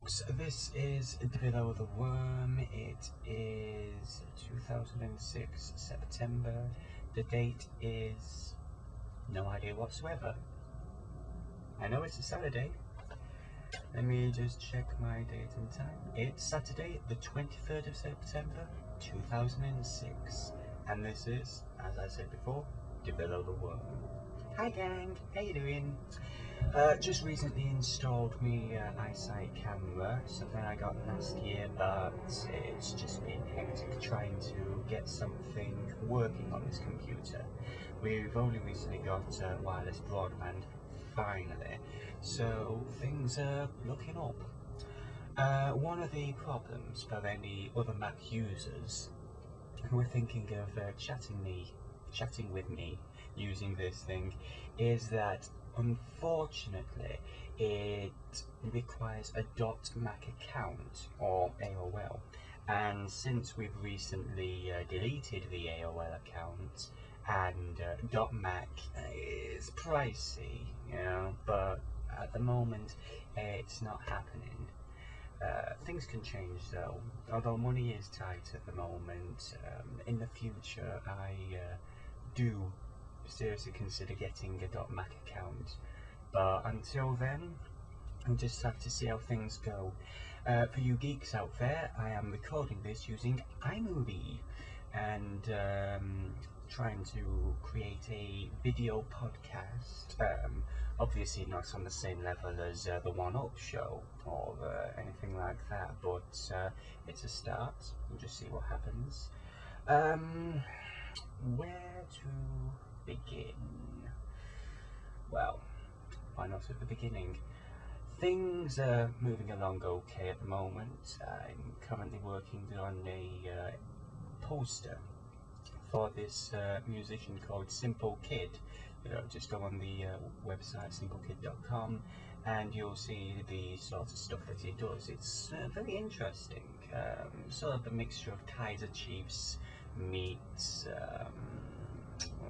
So this is Devillo the Worm. It is 2006 September. The date is no idea whatsoever. I know it's a Saturday. Let me just check my date and time. It's Saturday, the 23rd of September 2006. And this is, as I said before, Devillo the Worm. Hi gang, how you doing? Just recently installed me eyesight camera, something I got last year, but it's just been hectic trying to get something working on this computer. We've only recently got wireless broadband, finally, so things are looking up. One of the problems for any other Mac users who are thinking of chatting with me using this thing is that unfortunately it requires a .mac account or AOL, and since we've recently deleted the AOL account and .mac is pricey, but at the moment it's not happening. Things can change though, although money is tight at the moment. In the future I do seriously consider getting a .mac account, but until then we'll just have to see how things go. For you geeks out there, I am recording this using iMovie and trying to create a video podcast. Obviously not on the same level as the One Up show or anything like that, but it's a start. We'll just see what happens. Where to begin? Well, why not at the beginning? Things are moving along okay at the moment. I'm currently working on a poster for this musician called Simple Kid. Just go on the website simplekid.com and you'll see the sort of stuff that he does. It's very interesting. Sort of a mixture of Kaiser Chiefs meets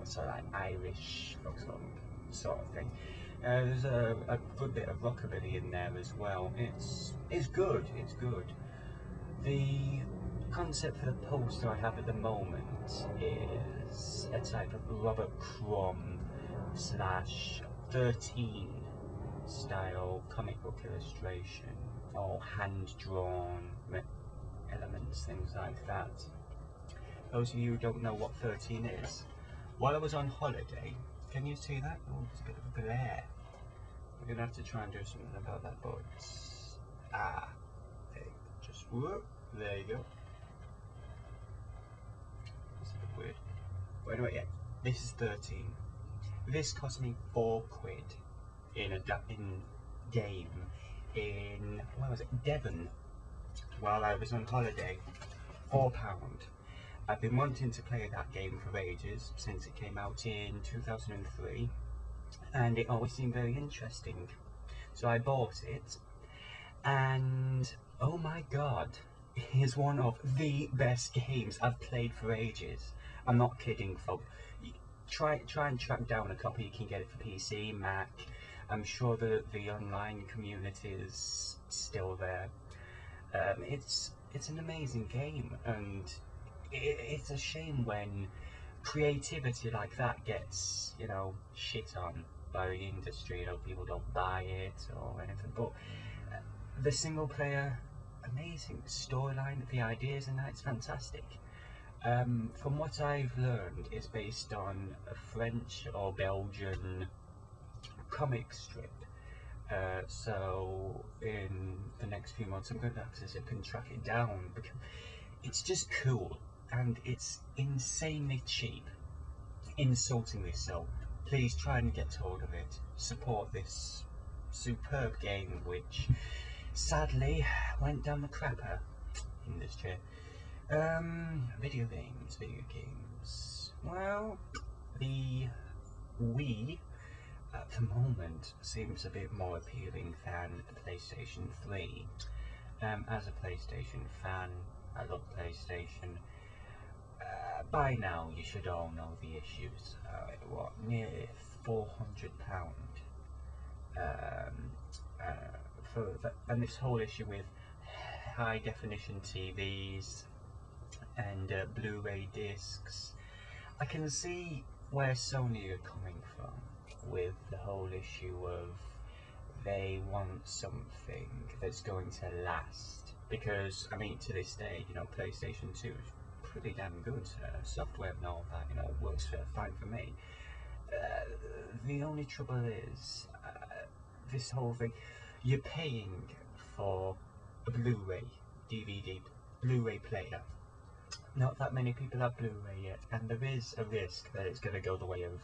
sort of like Irish folk song sort of thing. There's a good bit of rockabilly in there as well. It's good. It's good. The concept for the poster I have at the moment is a type of Robert Crumb / 13 style comic book illustration, or hand-drawn elements, things like that. Those of you who don't know what 13 is, while I was on holiday, can you see that? Oh, it's a bit of a glare. We're going to have to try and do something about that, but okay, just whoop, there you go. It's a bit weird. But anyway, yeah, this is 13. This cost me £4 in a game in, where was it, Devon, while I was on holiday. £4. I've been wanting to play that game for ages, since it came out in 2003, and it always seemed very interesting. So I bought it, and oh my god, it is one of the best games I've played for ages. I'm not kidding, folks. Try and track down a copy. You can get it for PC, Mac. I'm sure that the online community is still there. It's an amazing game, and it's a shame when creativity like that gets, shit on by the industry. People don't buy it or anything. But the single player, amazing storyline. The ideas in that, it's fantastic. From what I've learned, it's based on a French or Belgian comic strip. So in the next few months I'm going to have to see if I can track it down, because it's just cool and it's insanely cheap. Insultingly so. Please try and get hold of it. Support this superb game, which sadly went down the crapper industry. Video games. Well, the Wii at the moment seems a bit more appealing than the PlayStation 3. As a PlayStation fan, I love PlayStation. By now, you should all know the issues. Nearly £400 and this whole issue with high definition TVs and Blu-ray discs. I can see where Sony are coming from with the whole issue of they want something that's going to last, because I mean, to this day, you know, PlayStation 2 is pretty damn good software and all that, you know, works fine for me. The only trouble is this whole thing, you're paying for a Blu-ray DVD Blu-ray player. Not that many people have Blu-ray yet, and there is a risk that it's going to go the way of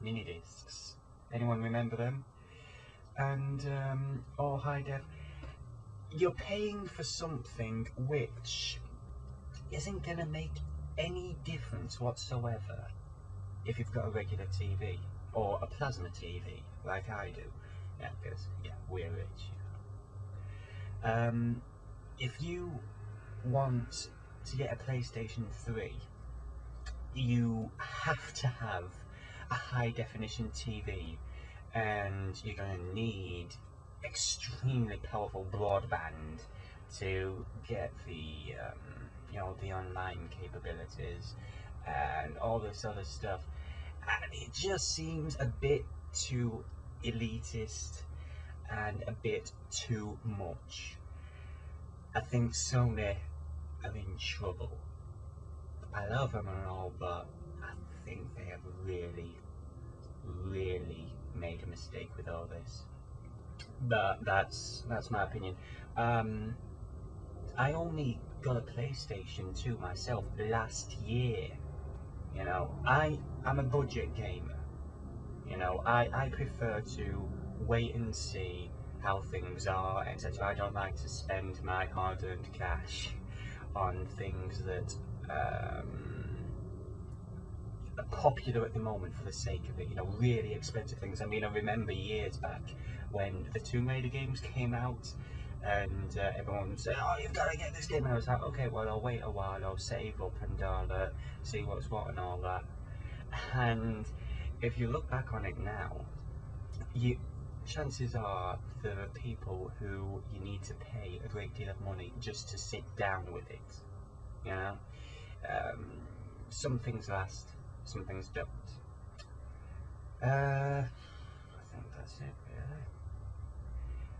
mini discs. Anyone remember them? And or high def. You're paying for something which isn't going to make any difference whatsoever if you've got a regular TV or a plasma TV like I do. Yeah, because we're rich. If you want to get a PlayStation 3, you have to have a high definition TV, and you're going to need extremely powerful broadband to get the the online capabilities and all this other stuff. And it just seems a bit too elitist and a bit too much. I think Sony are in trouble. I love them and all, but I think they have really made a mistake with all this. But that's my opinion. I only got a PlayStation 2 myself last year. You know, I'm a budget gamer. You know, I prefer to wait and see how things are, etc. I don't like to spend my hard-earned cash on things that are popular at the moment for the sake of it, you know, really expensive things. I mean, I remember years back when the Tomb Raider games came out, and everyone said, oh, you've got to get this game, and I was like, okay, well, I'll wait a while, I'll save up and I'll see what's what and all that. And if you look back on it now, chances are there are people who you need to pay a great deal of money just to sit down with it, you know. Some things last, some things don't. I think that's it, really.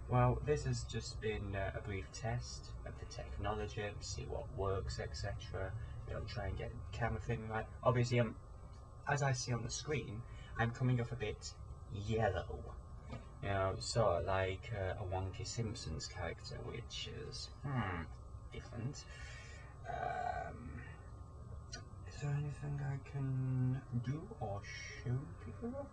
Well, this has just been a brief test of the technology, see what works, etc. You know, try and get the camera thing right. Obviously, as I see on the screen, I'm coming off a bit yellow. You know, sort of like a wonky Simpsons character, which is different. Is there anything I can do or show people?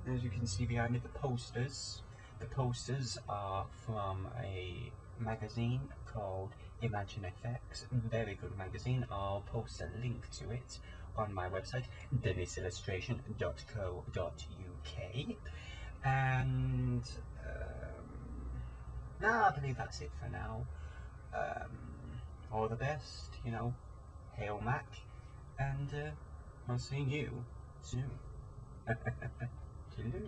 As you can see behind me, the posters. The posters are from a magazine called Imagine FX. Very good magazine. I'll post a link to it on my website, dennisillustration.co.uk. And I believe that's it for now. All the best, you know, hail Mac, and I'll see you soon. Hello.